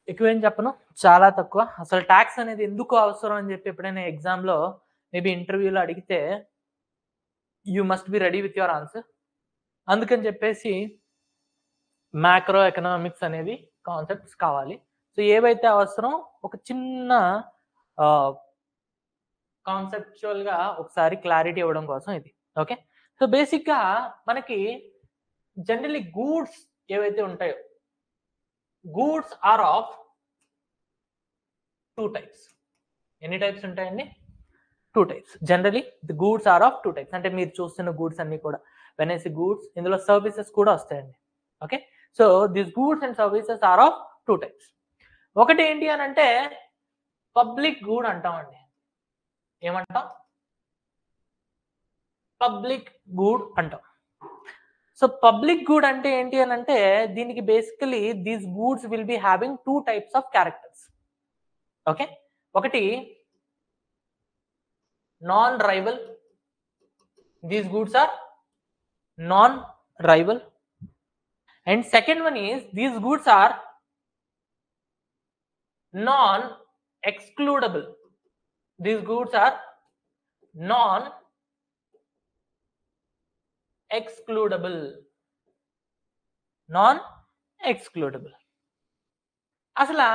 ఎక్కువేం చెప్పను. చాలా తక్కువ. అసలు టాక్స్ అనేది ఎందుకు అవసరం అని చెప్పి ఎప్పుడైనా ఎగ్జామ్‌లో మేబీ ఇంటర్వ్యూలో అడిగితే you must be ready with your answer. అందుకని చెప్పేసి మ్యాక్రో ఎకనామిక్స్ అనేది కాన్సెప్ట్స్ కావాలి. సో ఏవైతే అవసరం ఒక చిన్న ఆహ్, కాన్సెప్చువల్‌గా ఒకసారి క్లారిటీ ఇవ్వడం కోసం ఇది. ఓకే. సో బేసిక్‌గా మనకి జనరల్లీ గూడ్స్ ఏవైతే ఉంటాయో గూడ్స్ ఆర్ ఆఫ్ 2 టైప్స్. ఎన్ని టైప్స్ ఉంటాయండి? 2 types. Generally the goods are of 2 types. అంటే మీరు చూస్తున్న గూడ్స్ అన్నీ కూడా వెన్ ఐ సే గూడ్స్ ఇందులో సర్వీసెస్ కూడా వస్తాయండి. Okay. So this goods and services are of 2 types. ఒకటి ఏంటి అనంటే పబ్లిక్ గూడ్ అంటామండి. ఏమంటాం? పబ్లిక్ గూడ్ అంటాం. సో పబ్లిక్ గూడ్ అంటే ఏంటి అనంటే దీనికి basically these goods will be having 2 types of characters. Okay. ఒకటి non rival. These goods are non-rival. And second one is these goods are non-excludable. These goods are non-excludable. Non-excludable. అసలు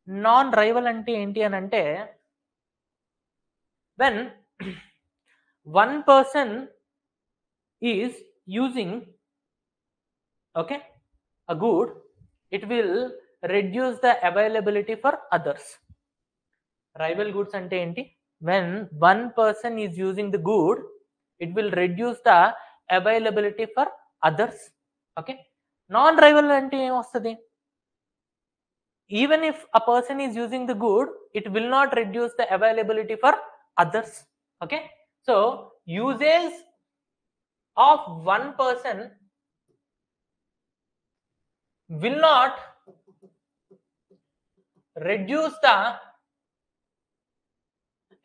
non rival అంటే ఏంటి అని అంటే when one person is using okay a good, it will reduce the availability for others. Rival goods ante enti? When one person is using the good, it will reduce the availability for others. Okay. Non rival ante em vastadi? Even if a person is using the good, it will not reduce the availability for others. Okay. So uses of one person will not reduce the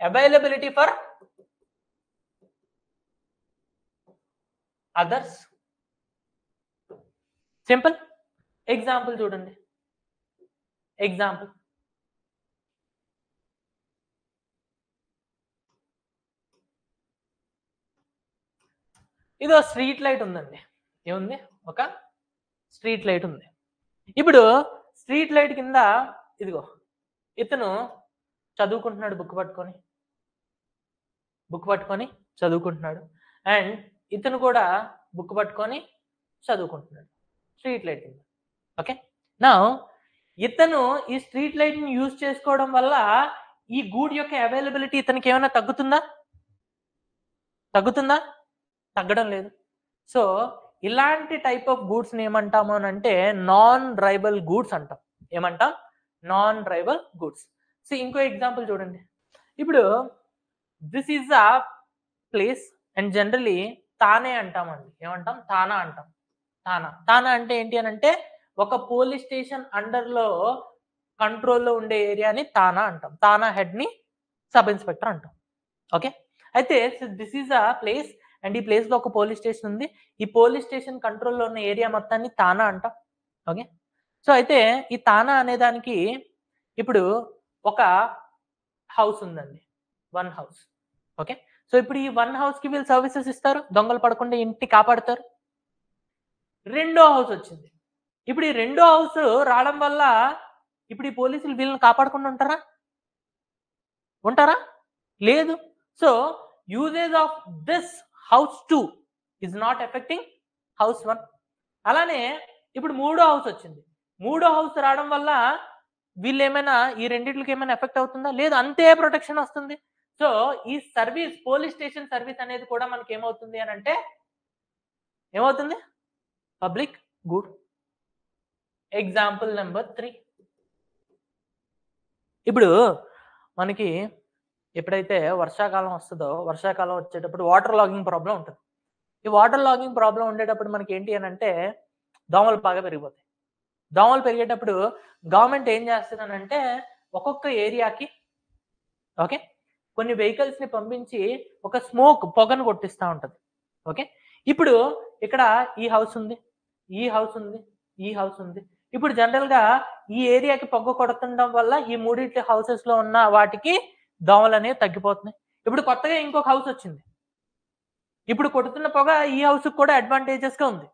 availability for others. Simple. Example చూడండి. Example. ఇది street light ఉందండి. ఏముంది? ఒక street light ఉంది. ఇప్పుడు street light కింద ఇదిగో ఇతను చదువుకుంటున్నాడు బుక్ పట్టుకొని చదువుకుంటున్నాడు. అండ్ ఇతను కూడా బుక్ పట్టుకొని చదువుకుంటున్నాడు స్ట్రీట్ లైట్ కింద. ఓకే. నౌ ఇతను ఈ స్ట్రీట్ లైట్ ని యూజ్ చేసుకోవడం వల్ల ఈ గూడ్ యొక్క అవైలబిలిటీ ఇతనికి ఏమైనా తగ్గుతుందా? తగ్గడం లేదు. సో ఇలాంటి టైప్ ఆఫ్ గూడ్స్ ని ఏమంటాము అని అంటే నాన్ రైవల్ గూడ్స్ అంటాం. ఏమంటాం? Non rival goods. సో ఇంకో ఎగ్జాంపుల్ చూడండి. ఇప్పుడు this is a place and generally తానే అంటామండి. ఏమంటాం? తానా అంటాం. తానా అంటే ఏంటి అని అంటే ఒక పోలీస్ స్టేషన్ అండర్‌లో కంట్రోల్‌లో ఉండే ఏరియాని తానా అంటాం. తానా హెడ్‌ని సబ్ ఇన్స్‌పెక్టర్ అంటాం. ఓకే. అయితే this is a place and ఈ ప్లేస్‌లో ఒక పోలీస్ స్టేషన్ ఉంది. ఈ పోలీస్ స్టేషన్ కంట్రోల్‌లో ఉన్న ఏరియా మొత్తాన్ని తానా అంటాం. ఓకే. సో అయితే ఈ తానా అనే దానికి ఇప్పుడు ఒక హౌస్ ఉందండి. One house. ఓకే. సో ఇప్పుడు ఈ వన్ హౌస్‌కి వీళ్ళు సర్వీసెస్ ఇస్తారు. దొంగలు పడకుండా ఇంటిని కాపాడుతారు. రెండో హౌస్ వచ్చింది. ఇప్పుడు ఈ రెండో హౌస్ రావడం వల్ల ఇప్పుడు ఈ పోలీసులు వీళ్ళని కాపాడకుండా ఉంటారా? లేదు. So usage of this house 2 is not effecting house 1. అలానే ఇప్పుడు మూడో హౌస్ వచ్చింది. మూడో హౌస్ రావడం వల్ల వీళ్ళేమైనా ఈ రెండిట్లకి ఏమైనా ఎఫెక్ట్ అవుతుందా? లేదు. అంతే ప్రొటెక్షన్ వస్తుంది. సో ఈ సర్వీస్ పోలీస్ స్టేషన్ సర్వీస్ అనేది కూడా మనకి ఏమవుతుంది అని అంటే ఏమవుతుంది? Public good. Example number 3. ఇప్పుడు మనకి ఎప్పుడైతే వర్షాకాలం వస్తదో వర్షాకాలం వచ్చేటప్పుడు వాటర్ లాగింగ్ ప్రాబ్లమ్ ఉంటది. ఈ వాటర్ లాగింగ్ ప్రాబ్లమ్ ఉండేటప్పుడు మనకి ఏంటి అని అంటే దోమలు బాగా పెరిగిపోతాయి. దోమలు పెరిగేటప్పుడు గవర్నమెంట్ ఏం చేస్తదనంటే ఒక్కొక్క ఏరియాకి ఓకే కొన్ని వెహికల్స్‌ని పంపించి ఒక పొగను కొట్టిస్తా ఉంటది. ఓకే. ఇప్పుడు ఇక్కడ ఈ హౌస్ ఉంది. ఈ హౌస్ ఉంది. ఈ హౌస్ ఉంది. ఇప్పుడు జనరల్ గా ఈ ఏరియాకి పొగ కొడుతుండడం వల్ల ఈ మూడింటి హౌసెస్ లో ఉన్న వాటికి దోమలు అనేవి తగ్గిపోతున్నాయి. ఇప్పుడు కొత్తగా ఇంకొక హౌస్ వచ్చింది. ఇప్పుడు కొడుతున్న పొగ ఈ హౌస్ కూడా అడ్వాంటేజెస్ గా ఉంది.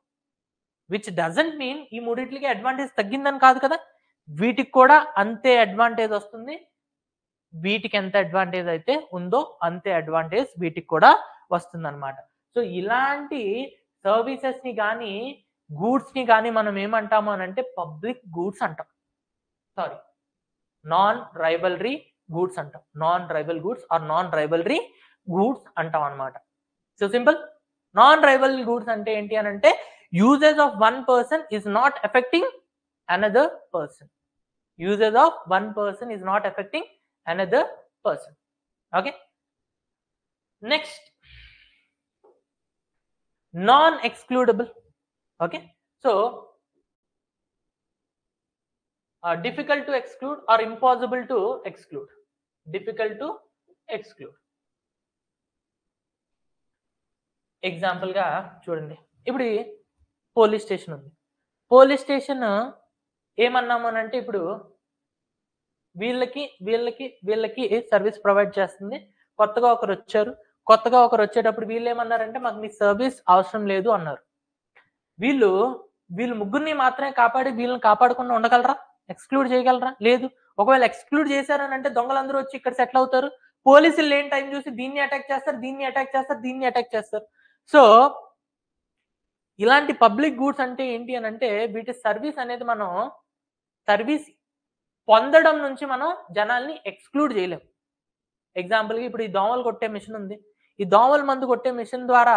విచ్ డజంట్ మీన్ ఈ మూడింటికి అడ్వాంటేజ్ తగ్గిందని కాదు కదా. వీటికి కూడా అంతే అడ్వాంటేజ్ వస్తుంది. వీటికి ఎంత అడ్వాంటేజ్ అయితే ఉందో అంతే అడ్వాంటేజ్ వీటికి కూడా వస్తుందన్నమాట. సో ఇలాంటి సర్వీసెస్ ని కానీ గూడ్స్ ని కానీ మనం ఏమంటాము అని అంటే పబ్లిక్ గూడ్స్ అంటాం. సారీ, నాన్ రైవల్రీ గూడ్స్ అంటాం. Non rival goods or non rivalry goods అంటాం అన్నమాట. So simple. Non rival goods అంటే ఏంటి అని అంటే uses of one person is not affecting another person. Uses of one person is not affecting another person. Okay, next, non-excludable. Okay, so difficult to exclude or impossible to exclude. Difficult to exclude. Example గా చూడండి, ఇప్పుడు police station ఉంది. Police station ఏమన్నాము అని అంటే ఇప్పుడు వీళ్ళకి service provide చేస్తుంది. కొత్తగా ఒకరు వచ్చేటప్పుడు వీళ్ళు ఏమన్నారంటే మాకు మీ సర్వీస్ అవసరం లేదు అన్నారు. వీళ్ళు ముగ్గురిని మాత్రమే కాపాడి వీళ్ళని కాపాడకుండా ఉండగలరా? ఎక్స్క్లూడ్ చేయగలరా? లేదు. ఒకవేళ ఎక్స్క్లూడ్ చేశారని అంటే దొంగలందరూ వచ్చి ఇక్కడ సెటిల్ అవుతారు. పోలీసులు లేని టైం చూసి దీన్ని అటాక్ చేస్తారు, దీన్ని అటాక్ చేస్తారు. సో ఇలాంటి పబ్లిక్ గూడ్స్ అంటే ఏంటి అని అంటే వీటి సర్వీస్ అనేది మనం సర్వీస్ పొందడం నుంచి మనం జనాల్ని ఎక్స్క్లూడ్ చేయలేం. ఎగ్జాంపుల్గా ఇప్పుడు ఈ దోమలు కొట్టే మిషన్ ఉంది. ఈ దోమల మందు కొట్టే మిషన్ ద్వారా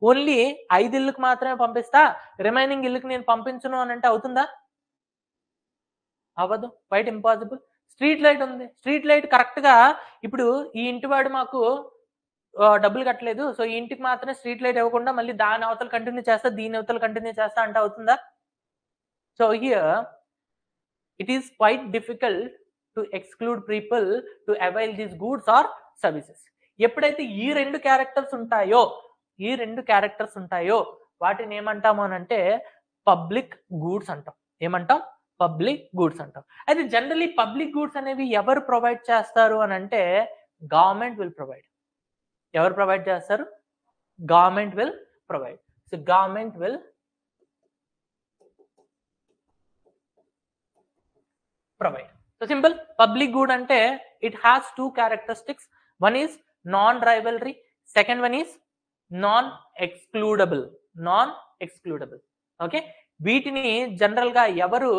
ఓన్లీ 5 ఇళ్ళకి మాత్రమే పంపిస్తా, రిమైనింగ్ ఇళ్ళకి నేను పంపించను అని అంటే అవుతుందా? అవ్వదు. Quite impossible. స్ట్రీట్ లైట్ ఉంది. స్ట్రీట్ లైట్ కరెక్ట్గా ఇప్పుడు ఈ ఇంటి వాడు మాకు డబ్బులు కట్టలేదు, సో ఈ ఇంటికి మాత్రమే స్ట్రీట్ లైట్ ఇవ్వకుండా మళ్ళీ దాని అవతల కంటిన్యూ చేస్తా, దీని అవతల కంటిన్యూ చేస్తా అంటే అవుతుందా? So here it is quite difficult to exclude people to avail these goods or services. ఎప్పుడైతే ఈ రెండు క్యారెక్టర్స్ ఉంటాయో వాటిని ఏమంటాము అని అంటే పబ్లిక్ గూడ్స్ అంటాం. ఏమంటాం? పబ్లిక్ గూడ్స్ అంటాం. అయితే జనరల్లీ పబ్లిక్ గూడ్స్ అనేవి ఎవరు ప్రొవైడ్ చేస్తారు అని అంటే గవర్నమెంట్ విల్ ప్రొవైడ్. ఎవరు ప్రొవైడ్ చేస్తారు? Government will provide. So government will provide. So simple. Public good ante it has two characteristics. One is non-rivalry. Second one is non-excludable. Okay. వీటిని general గా ఎవరు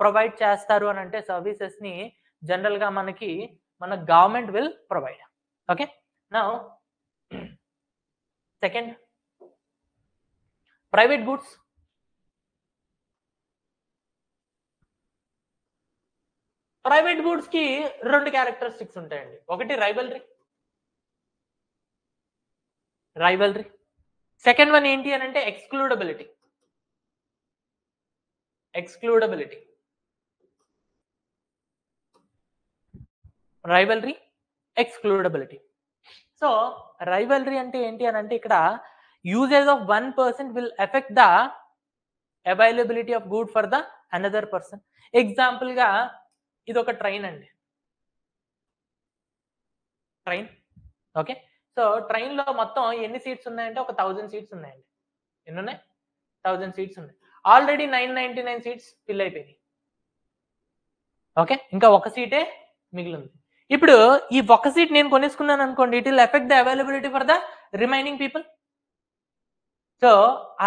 ప్రొవైడ్ చేస్తారు అని అంటే సర్వీసెస్ ని general గా మన government will provide. Okay. Now second, private goods. Private goods కి రెండు క్యారెక్టరిస్టిక్స్ ఉంటాయండి. ఒకటి రైవల్రీ. సెకండ్ వన్ ఏంటి అని అంటే ఎక్స్క్లూడబిలిటీ. రైవల్రీ, ఎక్స్క్లూడబిలిటీ. సో రైవల్రీ అంటే ఏంటి అని అంటే ఇక్కడ uses of one person will effect the availability of good for the another person. Example గా ఇది ఒక ట్రైన్ అండి. ట్రైన్. ఓకే. సో ట్రైన్ లో మొత్తం ఎన్ని సీట్స్ ఉన్నాయంటే ఒక 1000 సీట్స్ ఉన్నాయండి. ఎన్ని ఉన్నాయి? 1000 సీట్స్ ఉన్నాయి. ఆల్రెడీ 999 సీట్స్ ఫిల్ అయిపోయినాయి. ఓకే. ఇంకా ఒక సీటే మిగిలింది. ఇప్పుడు ఈ ఒక సీట్ నేను కొనేసుకున్నాను అనుకోండి, it will effect the availability for the remaining people. So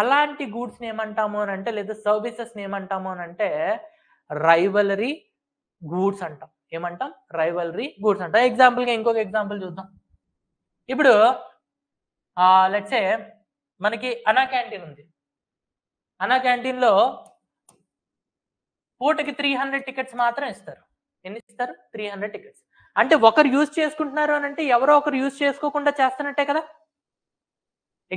అలాంటి గూడ్స్ ని ఏమంటాము అని అంటే లేదా సర్వీసెస్ ని ఏమంటాము అని అంటే రైవలరీ గూడ్స్ అంటాం. ఏమంటాం? రైవల్రీ గూడ్స్ అంటాం. ఎగ్జాంపుల్ గా ఇంకొక ఎగ్జాంపుల్ చూద్దాం. ఇప్పుడు లెట్స్ సే మనకి అన్నా క్యాంటీన్ ఉంది. అన్నా క్యాంటీన్ లో పూటకి 300 టికెట్స్ మాత్రం ఇస్తారు. ఎన్ని ఇస్తారు? 300 టికెట్స్. అంటే ఒకరు యూజ్ చేసుకుంటున్నారు అని అంటే ఎవరో ఒకరు యూజ్ చేసుకోకుండా చేస్తున్నట్టే కదా.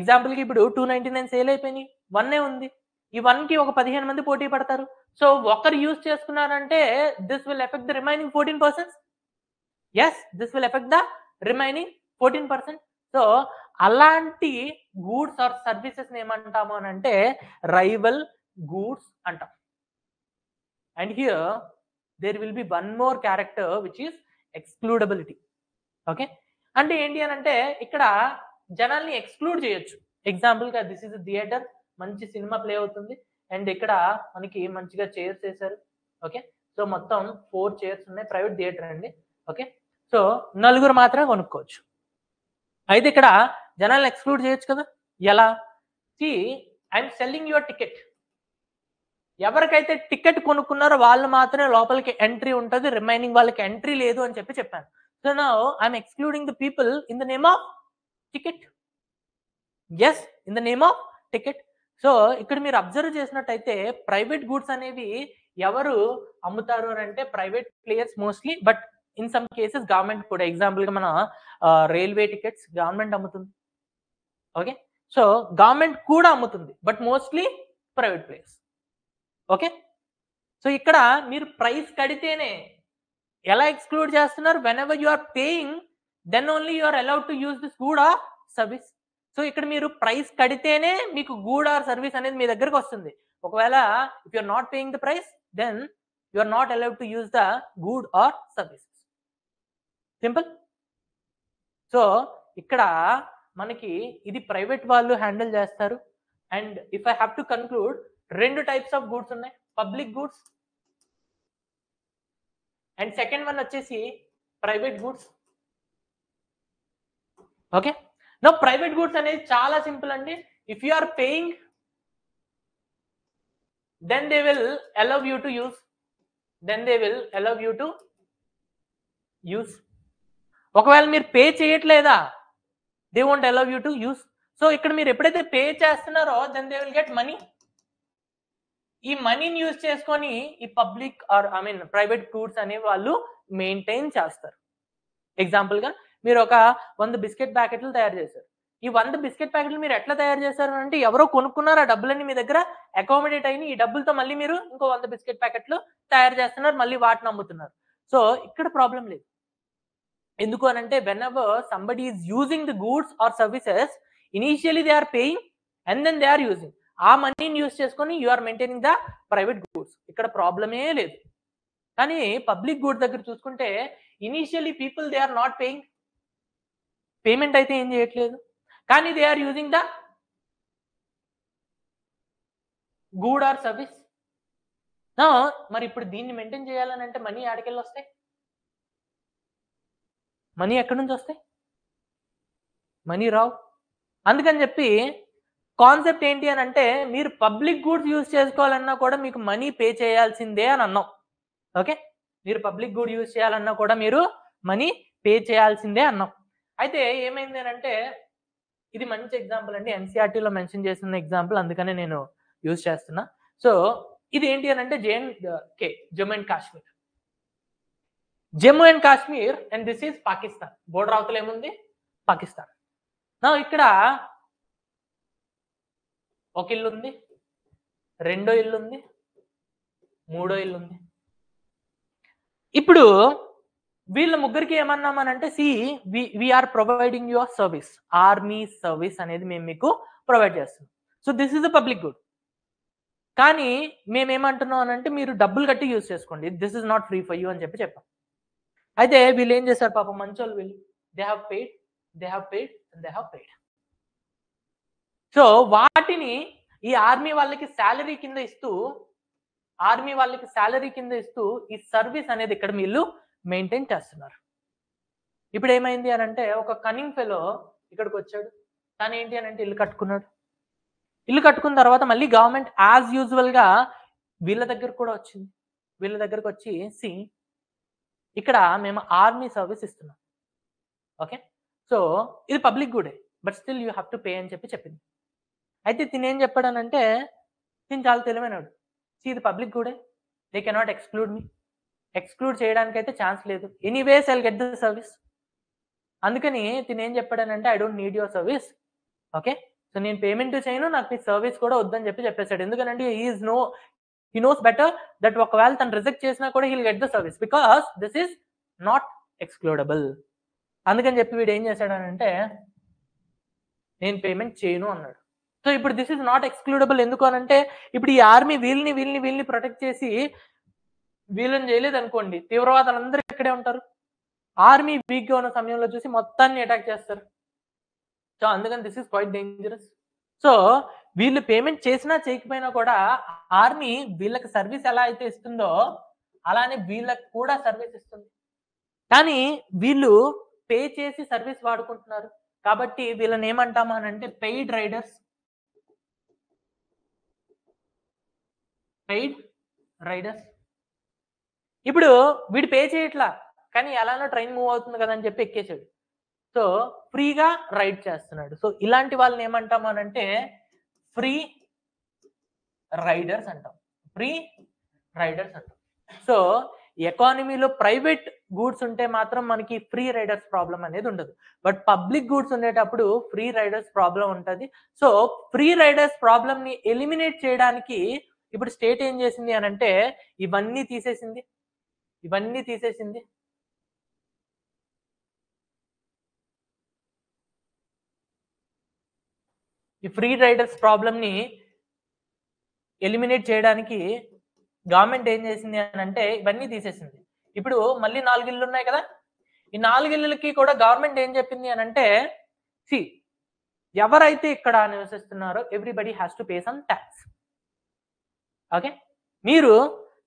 ఎగ్జాంపుల్ కి ఇప్పుడు 299 సేల్ అయిపోయినాయి, 1 ఉంది. ఈ 1 కి ఒక 15 మంది పోటీ పడతారు. సో ఒకరు యూజ్ చేసుకున్నారంటే this will effect the remaining 14%. Yes, this will effect the remaining 14%. So అలాంటి గూడ్స్ ఆర్ సర్వీసెస్ ఏమంటాము అని అంటే రైవల్ గూడ్స్ అంటాం. And here there will be one more character which is excludability. Okay, అంటే ఏంటి అని అంటే ఇక్కడ జనాల్ని ఎక్స్క్లూడ్ చేయొచ్చు. ఎగ్జాంపుల్గా దిస్ ఇస్ థియేటర్, మంచి సినిమా ప్లే అవుతుంది అండ్ ఇక్కడ మనకి మంచిగా చైర్స్ వేశారు. ఓకే, సో మొత్తం 4 చైర్స్ ఉన్నాయి, ప్రైవేట్ థియేటర్ అండి. ఓకే, సో నలుగురు మాత్రమే కొనుక్కోవచ్చు. అయితే ఇక్కడ జనాలను ఎక్స్క్లూడ్ చేయొచ్చు కదా. ఎలా? See, I'm selling your ticket. ఎవరికైతే టికెట్ కొనుక్కున్నారో వాళ్ళు మాత్రమే లోపలికి ఎంట్రీ ఉంటుంది, రిమైనింగ్ వాళ్ళకి ఎంట్రీ లేదు అని చెప్పాను. So now I'm excluding the people in the name of ticket. Yes, in the name of ticket. So ఇక్కడ మీరు అబ్జర్వ్ చేసినట్టయితే ప్రైవేట్ గూడ్స్ అనేవి ఎవరు అమ్ముతారు అని అంటే private players mostly, but in some cases government కూడా. ఎగ్జాంపుల్ గా మన రైల్వే టికెట్స్ గవర్నమెంట్ అమ్ముతుంది. ఓకే, సో గవర్నమెంట్ కూడా అమ్ముతుంది, but mostly private players. Okay, so ఇక్కడ మీరు ప్రైస్ కడితేనే ఎలా ఎక్స్క్లూడ్ చేస్తున్నారు? Whenever you are paying then only you are allowed to use this good or service. So ఇక్కడ మీరు ప్రైస్ కడితేనే మీకు గూడ్ ఆర్ సర్వీస్ అనేది మీ దగ్గరకు వస్తుంది. ఒకవేళ if you are not paying the price then you are not allowed to use the good or service. Simple. So ఇక్కడ మనకి ఇది ప్రైవేట్ వాళ్ళు హ్యాండిల్ చేస్తారు. And if I have to conclude, 2 types of goods ఉన్నాయి, public goods and second one వచ్చేసి private goods. Okay, no private goods అనేది చాలా simple అండి. If you are paying then they will allow you to use. ఒకవేళ మీరు pay చేయట్లేదా, they won't allow you to use. So ఇక్కడ మీరు ఎప్పుడైతే పే చేస్తున్నారో then they will get money. ఈ మనీని యూజ్ చేసుకొని ఈ పబ్లిక్ ఆర్ ప్రైవేట్ గూడ్స్ అనే వాళ్ళు మెయింటైన్ చేస్తారు. ఎగ్జాంపుల్ గా మీరు ఒక 100 బిస్కెట్ ప్యాకెట్లు తయారు చేశారు. ఈ 100 బిస్కెట్ ప్యాకెట్లు మీరు ఎట్లా తయారు చేశారు అంటే ఎవరో కొనుక్కున్నారు, ఆ డబ్బులన్నీ మీ దగ్గర అకామిడేట్ అయిన ఈ డబ్బులతో మళ్ళీ మీరు ఇంకో 100 బిస్కెట్ ప్యాకెట్లు తయారు చేస్తున్నారు, మళ్ళీ వాటిని అమ్ముతున్నారు. సో ఇక్కడ ప్రాబ్లం లేదు. ఎందుకు అని అంటే whenever somebody is using the goods or services, initially they are paying and then they are using. ఆ మనీని యూజ్ చేసుకొని you are maintaining the private goods. ఇక్కడ ప్రాబ్లమే లేదు. కానీ పబ్లిక్ గూడ్స్ దగ్గర చూసుకుంటే initially people they are not paying, payment అయితే ఏం చేయట్లేదు, కానీ they are using the good or service. మరి ఇప్పుడు దీన్ని మెయింటైన్ చేయాలని అంటే మనీ ఆడికెళ్ళి వస్తాయి? మనీ ఎక్కడి నుంచి వస్తాయి? మనీ రావు. అందుకని చెప్పి కాన్సెప్ట్ ఏంటి అని అంటే మీరు పబ్లిక్ గూడ్స్ యూజ్ చేసుకోవాలన్నా కూడా మీకు మనీ పే చేయాల్సిందే అని అన్నాం. ఓకే, మీరు పబ్లిక్ గూడ్ యూజ్ చేయాలన్నా కూడా మీరు మనీ పే చేయాల్సిందే అన్నాం. అయితే ఏమైంది అని అంటే ఇది మంచి ఎగ్జాంపుల్ అండి, ఎన్సీఆర్టీలో మెన్షన్ చేసిన ఎగ్జాంపుల్, అందుకనే నేను యూజ్ చేస్తున్నా. సో ఇది ఏంటి అని అంటే Jammu and Kashmir. Jammu and Kashmir and this is Pakistan. Border అవతల ఏముంది? పాకిస్తాన్. ఇక్కడ ఒక ఇల్లు ఉంది, రెండో ఇల్లు ఉంది, మూడో ఇల్లు ఉంది. ఇప్పుడు వీళ్ళ ముగ్గురికి ఏమన్నామనంటే we are providing your service, army service అనేది మేము మీకు ప్రొవైడ్ చేస్తున్నాం. So this is a public good. కానీ మేమేమంటున్నాం అని అంటే మీరు డబ్బులు కట్టి యూజ్ చేసుకోండి, this is not free for you అని చెప్పాం. అయితే వీళ్ళు ఏం చేశారు పాపం మంచోళ్ళు వీళ్ళు, దే హ్యావ్ పెయిడ్. సో వాటిని ఈ ఆర్మీ వాళ్ళకి శాలరీ కింద ఇస్తూ ఈ సర్వీస్ అనేది ఇక్కడ వీళ్ళు మెయింటైన్ చేస్తున్నారు. ఇప్పుడు ఏమైంది అని అంటే ఒక కనింగ్ ఫెలో ఇక్కడికి వచ్చాడు, తను ఏంటి అని అంటే ఇల్లు కట్టుకున్నాడు. ఇల్లు కట్టుకున్న తర్వాత మళ్ళీ గవర్నమెంట్ యాజ్ యూజువల్ గా వీళ్ళ దగ్గర కూడా వచ్చింది. వీళ్ళ దగ్గరకు వచ్చి ఇక్కడ మేము ఆర్మీ సర్వీస్ ఇస్తున్నాం. ఓకే, సో ఇది పబ్లిక్ గుడే, but still you have to pay అని చెప్పింది. అయితే తినేం చెప్పాడనంటే తిని చాలా తెలివైనాడు. ఇది పబ్లిక్ గుడే, they cannot exclude me. Exclude చేయడానికి అయితే ఛాన్స్ లేదు. Anyways I'll get the service. అందుకని తినేం చెప్పాడనంటే I don't need your service. Okay, so నేను పేమెంట్ చేయను, నాకు మీ సర్వీస్ కూడా వద్దని చెప్పేశాడు. ఎందుకంటే he knows better that ఒకవేళ తను రిజెక్ట్ చేసినా కూడా he'll get the service because this is not excludable. అందుకని చెప్పి వీడు ఏం చేశాడనంటే నేను పేమెంట్ చేయను అన్నాడు. సో ఇప్పుడు దిస్ ఇస్ నాట్ ఎక్స్క్లూడబుల్. ఎందుకు అనంటే ఇప్పుడు ఈ ఆర్మీ వీళ్ళని ప్రొటెక్ట్ చేసి వీళ్ళని చేయలేదు అనుకోండి, తీవ్రవాదులు అందరూ ఇక్కడే ఉంటారు. ఆర్మీ వీక్ గా ఉన్న సమయంలో చూసి మొత్తాన్ని అటాక్ చేస్తారు. సో అందుకని this is quite dangerous. So వీళ్ళు పేమెంట్ చేసినా చేయకపోయినా కూడా ఆర్మీ వీళ్ళకి సర్వీస్ ఎలా అయితే ఇస్తుందో అలానే వీళ్ళకి కూడా సర్వీస్ ఇస్తుంది. కానీ వీళ్ళు పే చేసి సర్వీస్ వాడుకుంటున్నారు. కాబట్టి వీళ్ళని ఏమంటామా అంటే పెయిడ్ రైడర్స్. Paid riders. ఇప్పుడు వీడు పే చేయట్లా, కానీ ఎలానో ట్రైన్ మూవ్ అవుతుంది కదా అని చెప్పి ఎక్కేసాడు. సో ఫ్రీగా రైడ్ చేస్తున్నాడు. సో ఇలాంటి వాళ్ళని ఏమంటాము అని అంటే ఫ్రీ రైడర్స్ అంటాం. ఫ్రీ రైడర్స్ అంటాం. సో ఎకానమీలో ప్రైవేట్ గూడ్స్ ఉంటే మాత్రం మనకి ఫ్రీ రైడర్స్ ప్రాబ్లం అనేది ఉండదు. బట్ పబ్లిక్ గూడ్స్ ఉండేటప్పుడు ఫ్రీ రైడర్స్ ప్రాబ్లం ఉంటుంది. సో ఫ్రీ రైడర్స్ ప్రాబ్లం ని ఎలిమినేట్ చేయడానికి ఇప్పుడు స్టేట్ ఏం చేసింది అని అంటే ఇవన్నీ తీసేసింది. ఇవన్నీ తీసేసింది. ఈ ఫ్రీ రైడర్స్ ప్రాబ్లం ని ఎలిమినేట్ చేయడానికి గవర్నమెంట్ ఏం చేసింది అని అంటే ఇవన్నీ తీసేసింది. ఇప్పుడు మళ్ళీ 4 ఇళ్ళు ఉన్నాయి కదా, ఈ 4 ఇళ్ళకి కూడా గవర్నమెంట్ ఏం చెప్పింది అని అంటే సి ఎవరైతే ఇక్కడ నివసిస్తున్నారో everybody has to pay some tax. Okay, మీరు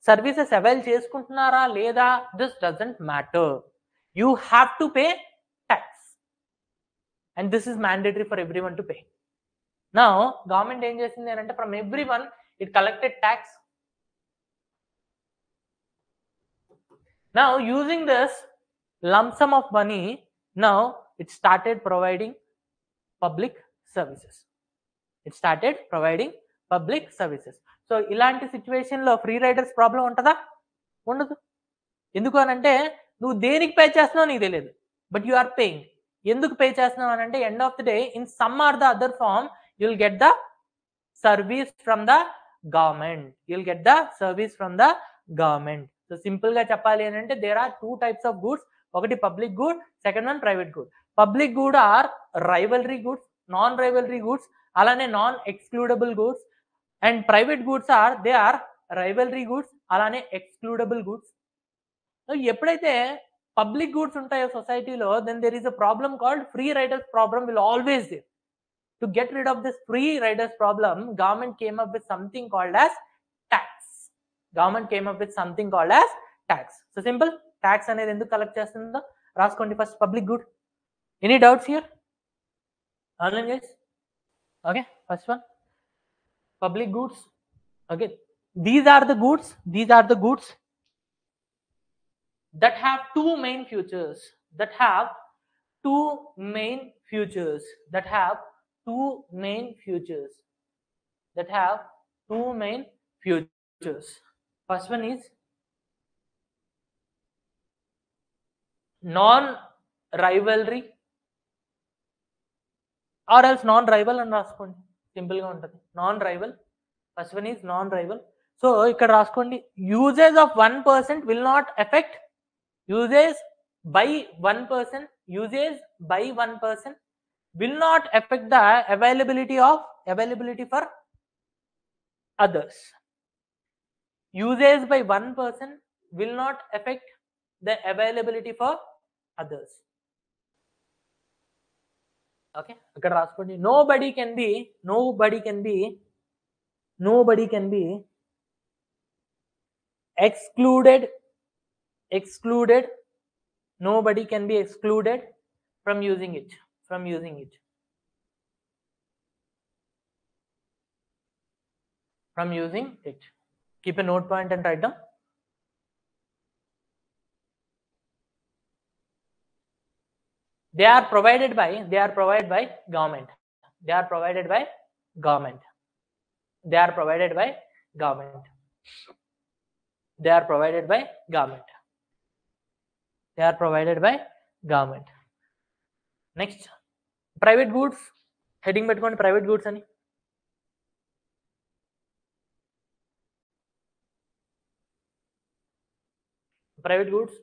సర్వీసెస్ అవైల్ చేసుకుంటున్నారా లేదా this doesn't matter. You have to pay tax and this is mandatory for everyone to pay. Now government ఏం చేసింది అని అంటే from everyone it collected tax. Now using this lump sum of money, now it started providing public services. It started providing public services. So ఇలాంటి situation లో free riders problem ఉంటుందా? ఉండదు. ఎందుకు అని అంటే నువ్వు దేనికి పే చేస్తున్నావు నీకు తెలియదు, బట్ యు ఆర్ పేయింగ్. ఎందుకు పే చేస్తున్నావు అని అంటే end of the day in some or the other form you will get the service from the government. You will get the service from the government. So simple గా చెప్పాలి అని అంటే there are 2 types of goods. ఒకటి public good, second one private good. Public good are rivalry goods, non rivalry goods, అలానే non excludable goods. And private goods are they are rivalry goods, అలానే excludable goods. ఎప్పుడైతే public goods ఉంటాయో సొసైటీలో then there is a problem called free riders problem will always there. To get rid of this free riders problem, government came up with something called as tax. Government came up with something called as tax. So simple. Tax అనేది ఎందుకు collect చేస్తుందో రాసుకోండి first. Public good. Any doubts here online guys? Okay, first one public goods. Okay, these are the goods that have two main features. That have two main features. That have two main features. First one is non-rivalry or else non-rival అని రాసుకోండి, simple గా ఉంటుంది. non-rival. First one is non-rival. So ఇక్కడ రాసుకోండి usage of 1% will not affect usage by 1%. Usage by 1% will not affect the availability for others. Usage by 1% will not affect the availability for others. Okay, ఇక్కడ రాసుకోండి nobody can be excluded. Nobody can be excluded from using it. Keep a note point and write down. They are provided by government. They are provided by government. Next, private goods. Heading పెట్టుకోండి private goods అని. Private goods.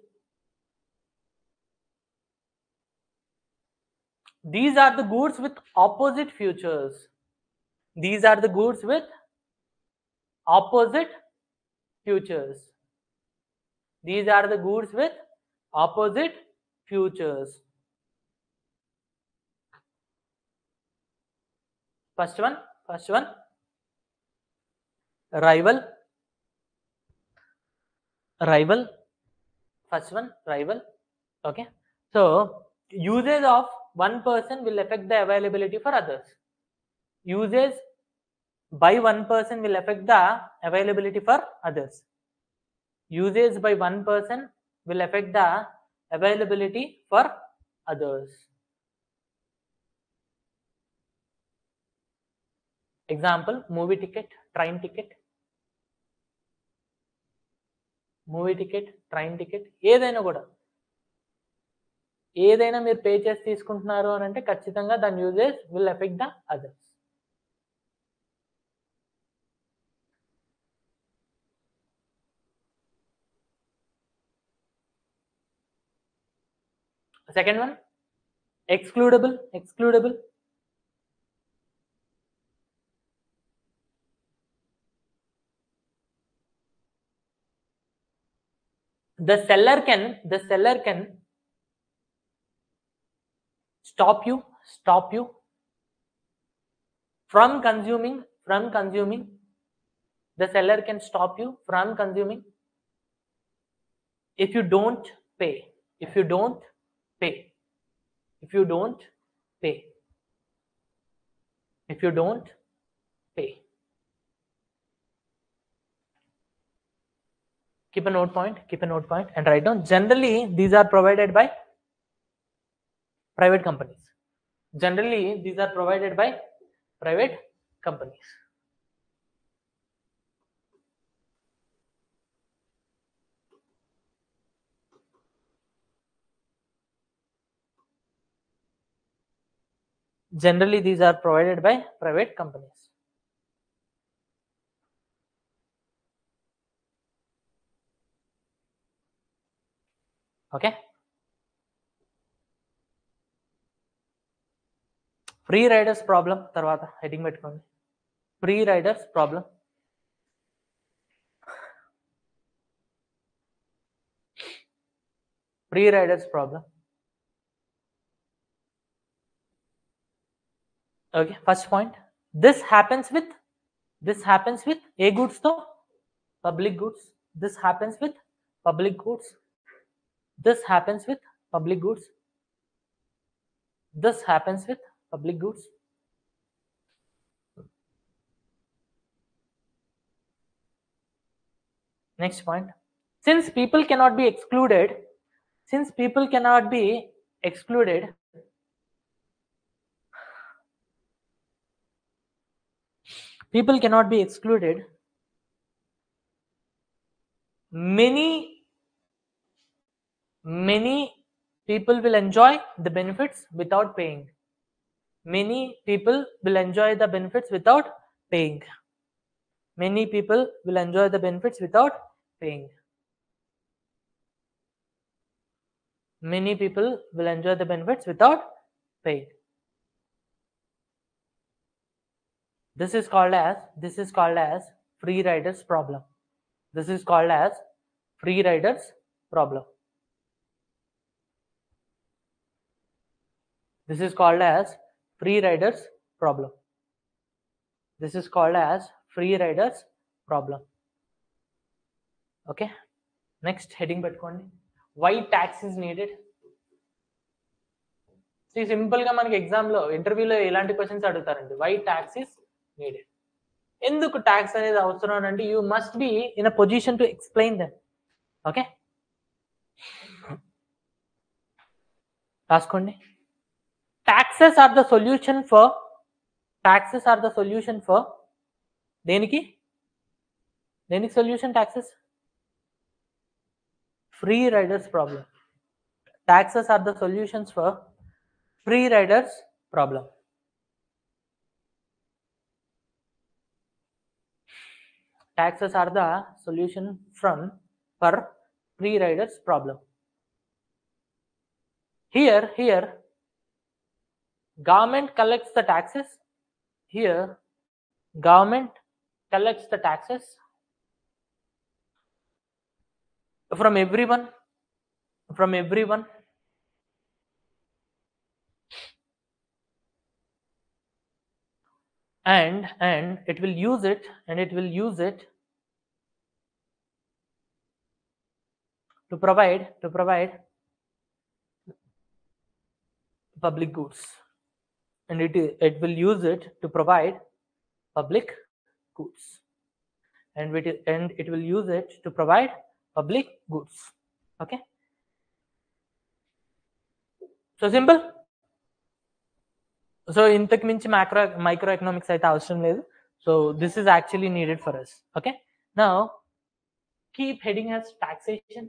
These are the goods with opposite futures. That These are the goods with opposite futures. First one, rival. First one, rival. Okay. So usage of one person will affect the availability for others. Usage by one person will affect the availability for others. Usage by one person will affect the availability for others. Example, movie ticket, train ticket. Movie ticket, train ticket, ఏదైనా కూడా ఏదైనా మీరు pay చేసి తీసుకుంటున్నారు అని అంటే ఖచ్చితంగా దాని usage will effect the others. Second one, excludable. The seller can stop you from consuming. The seller can stop you from consuming if you don't pay. Keep a note point and write down. Generally these are provided by private companies. Generally these are provided by private companies. Okay. Free riders problem తర్వాత heading పెట్టుకోండి. Free riders problem. Okay, first point, this happens with A goods తో? Public goods. This happens with public goods. This happens with public goods. Next point, since people cannot be excluded, many people will enjoy the benefits without paying. Many people will enjoy the benefits without paying. This is called as free riders problem. Okay, next heading పెట్టుకోండి, why tax is needed. See, simple గా మనకి exam లో, ఇంటర్వ్యూలో ఇలాంటి questions అడుగుతారండి. why tax is needed, ఎందుకు tax అనేది అవసరం అంటే you must be in a position to explain them. Okay, రాసుకోండి. taxes are the solution for దేనికి solution? Free riders problem. Taxes are the solutions for free riders problem. Taxes are the solution for free riders problem. Here government collects the taxes. from everyone, and it will use it, to provide public goods, and it will use it to provide public goods, and it will use it to provide public goods. Okay, so simple. So ఇంతకు మించి micro economics అయితే అవసరం లేదు. So this is actually needed for us. Okay, now keep heading as taxation.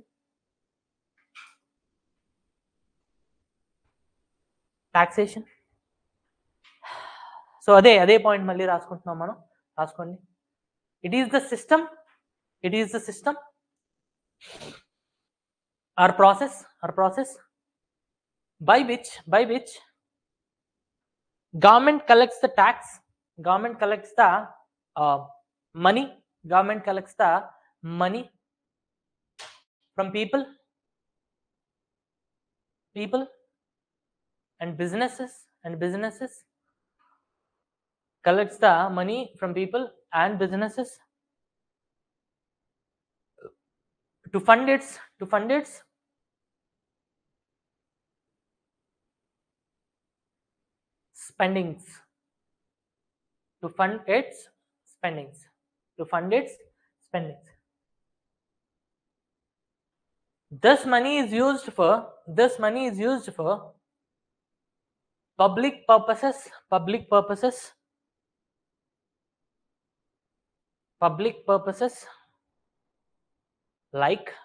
So అదే point మళ్ళీ రాసుకుంటున్నాం మనం. రాసుకోండి. It is the system or process by which government collects the tax, government collects the money from people and businesses collects the money from people and businesses to fund its spendings, This money is used for public purposes like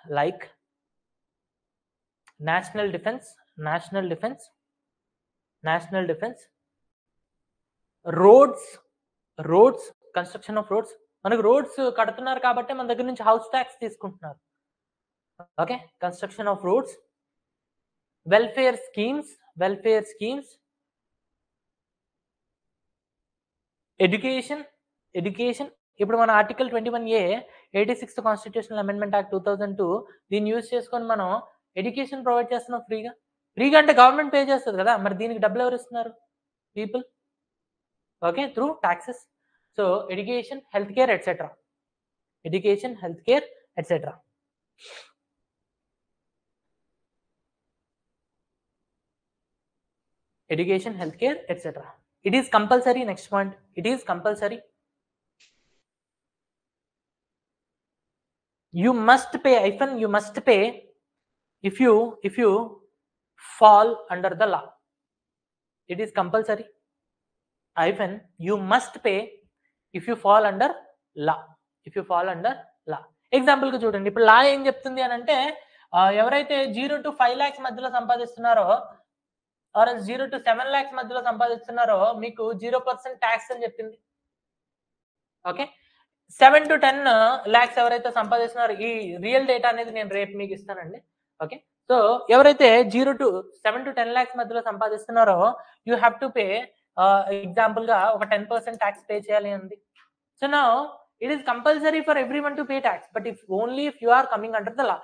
national defense, roads, construction of roads. మనకు roads కడుతున్నారు కాబట్టి మన దగ్గర నుంచి house tax తీసుకుంటున్నారు. Okay, construction of roads, welfare schemes, education. ఇప్పుడు మన article 21A 86th constitutional amendment act 2002 దీన్ని యూజ్ చేసుకొని మనం ఎడ్యుకేషన్ ప్రొవైడ్ చేస్తున్నాం ఫ్రీగా అంటే గవర్నమెంట్ పే చేస్తుంది కదా, మరి దీనికి డబ్బులు ఎవరు ఇస్తున్నారు? People. Okay, through taxes. So education, health care etcetera. Education, healthcare, etc. It is compulsory. Next point, it is compulsory. You must pay, if you fall under the law. It is compulsory. You must pay if you fall under law. Example గా చూడండి, ఇప్పుడు లా ఏం చెప్తుంది అని అంటే, ఎవరైతే 0 to 5 lakhs మధ్యలో సంపాదిస్తున్నారో are 0 to 7 lakhs మధ్యలో సంపాదిస్తున్నారో మీకు 0% ట్యాక్స్ అని చెప్పింది. ఓకే, 7 to 10 lakhs ఎవరైతే సంపాదిస్తున్నారో, ఈ రియల్ డేటా అనేది నేను రేపు మీకు ఇస్తానండి. ఓకే, సో ఎవరైతే 7 to 10 lakhs మధ్యలో సంపాదిస్తున్నారో you have to pay, example గా ఒక 10% ట్యాక్స్ పే చేయాలి అంది. So now it is compulsory for everyone to pay tax, but only if you are coming under the law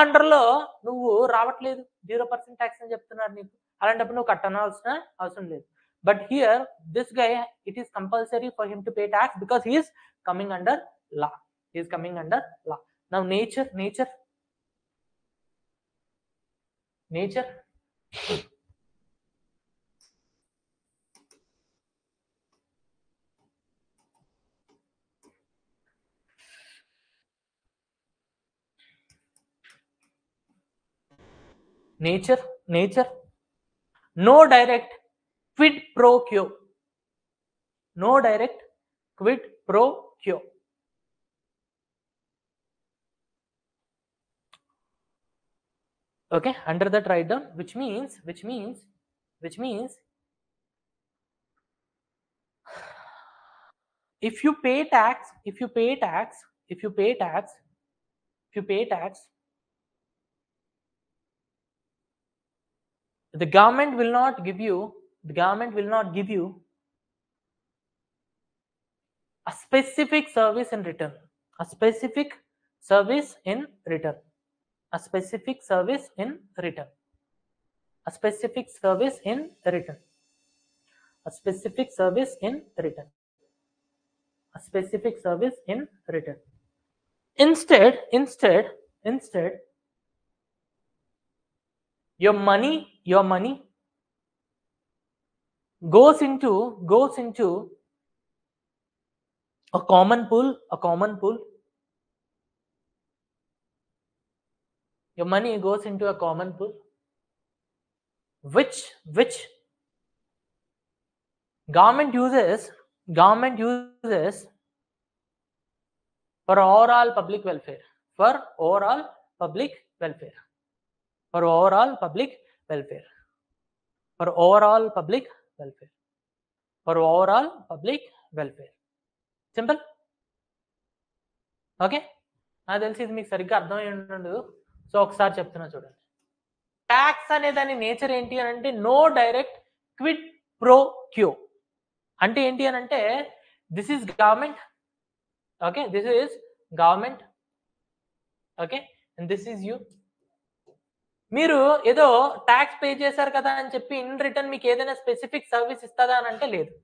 under లో నువ్వు రావట్లేదు, 0% ట్యాక్స్ అని చెప్తున్నారు నీకు, అలాంటప్పుడు నువ్వు కట్టనాల్సిన అవసరం లేదు. But here this guy, it is compulsory for him to pay tax because he is coming under law. Now nature no direct quid pro quo. Okay, under that write down, which means if you pay tax, the government will not give you a specific service in return. a specific service in return. A specific service in return. A specific service in return. A specific service in return. Instead, your money goes into a common pool. Your money goes into a common pool, which government uses for overall public welfare. For overall public welfare. For overall public welfare. For overall public welfare. For overall public welfare. Simple. Okay, నాకు తెలిసి ఇది మీకు సరిగ్గా అర్థమై ఉండదు. So ఒకసారి చెప్తున్నా చూడండి. ట్యాక్స్ అనే దాని నేచర్ ఏంటి అని అంటే no direct quid pro quo. అంటే ఏంటి అని అంటే this is government, okay, this is government, okay, and this is you. మీరు ఏదో ట్యాక్స్ పే చేశారు కదా అని చెప్పి ఇన్ రిటర్న్ మీకు ఏదైనా స్పెసిఫిక్ సర్వీస్ ఇస్తుందా అని అంటే లేదు.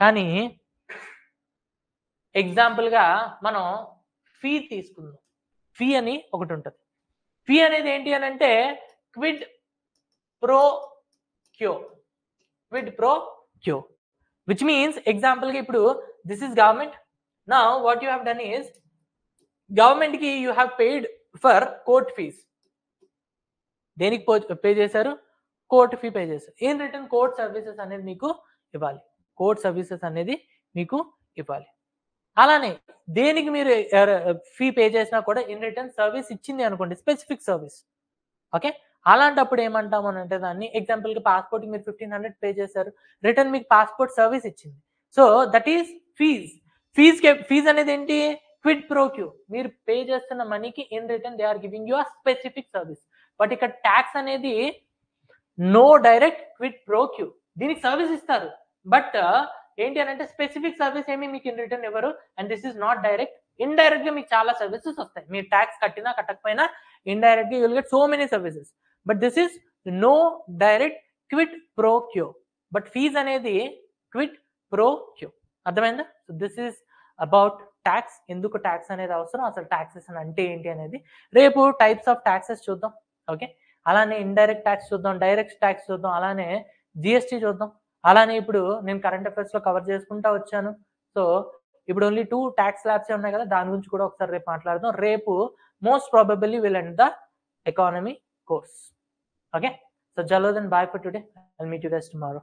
కానీ ఎగ్జాంపుల్గా మనం ఫీ తీసుకుందాం. ఫీ అని ఒకటి ఉంటుంది. ఫీ అనేది ఏంటి అని అంటే quid pro quo. Quid pro quo which means ఎగ్జాంపుల్గా ఇప్పుడు this is government. Now what you have done is గవర్నమెంట్కి you have paid for court fees. దేనికి పే చేశారు? కోర్ట్ ఫీ పే చేశారు. ఇన్ రిటర్న్ కోర్ట్ సర్వీసెస్ అనేది మీకు ఇవ్వాలి. Court services అనేది మీకు ఇవ్వాలి. అలానే దేనికి మీరు ఫీ పే చేసినా కూడా ఇన్ రిటర్న్ సర్వీస్ ఇచ్చింది అనుకోండి, స్పెసిఫిక్ సర్వీస్, ఓకే, అలాంటప్పుడు ఏమంటాము అని అంటే దాన్ని ఎగ్జాంపుల్గా పాస్పోర్ట్కి మీరు 1500 పే చేశారు, రిటర్న్ మీకు పాస్పోర్ట్ సర్వీస్ ఇచ్చింది. So that is fees. Fees అనేది ఏంటి? Quid pro quo. మీరు పే చేస్తున్న మనీకి in return they are giving you a specific service. But ఇక్కడ ట్యాక్స్ అనేది no direct quid pro quo. దీనికి సర్వీస్ ఇస్తారు, బట్ ఏంటి అని అంటే స్పెసిఫిక్ సర్వీస్ ఏమి మీకు ఇన్ రిటర్న్ ఎవరు. And this is not direct. Indirect గా మీకు చాలా సర్వీసెస్ వస్తాయి. మీరు ట్యాక్స్ కట్టినా కట్టకపోయినా ఇండైరెక్ట్ గా you will get so many services. But this is no direct quid pro quo. But fees అనేది క్విడ్ ప్రో క్యూ. అర్థమైందా? So this is about tax. ఎందుకు ట్యాక్స్ అనేది అవసరం, అసలు ట్యాక్సెస్ అంటే ఏంటి అనేది రేపు టైప్స్ ఆఫ్ ట్యాక్సెస్ చూద్దాం. ఓకే, అలానే ఇండైరెక్ట్ ట్యాక్స్ చూద్దాం, డైరెక్ట్ ట్యాక్స్ చూద్దాం, అలానే జిఎస్టీ చూద్దాం. అలానే ఇప్పుడు నేను కరెంట్ అఫైర్స్ లో కవర్ చేసుకుంటా వచ్చాను. సో ఇప్పుడు ఓన్లీ 2 ట్యాక్స్ ల్యాబ్స్ ఉన్నాయి కదా, దాని గురించి కూడా ఒకసారి రేపు మాట్లాడదాం. రేపు most probably will end the economy course. Okay, so చలో then bye for today. I'll meet you guys tomorrow.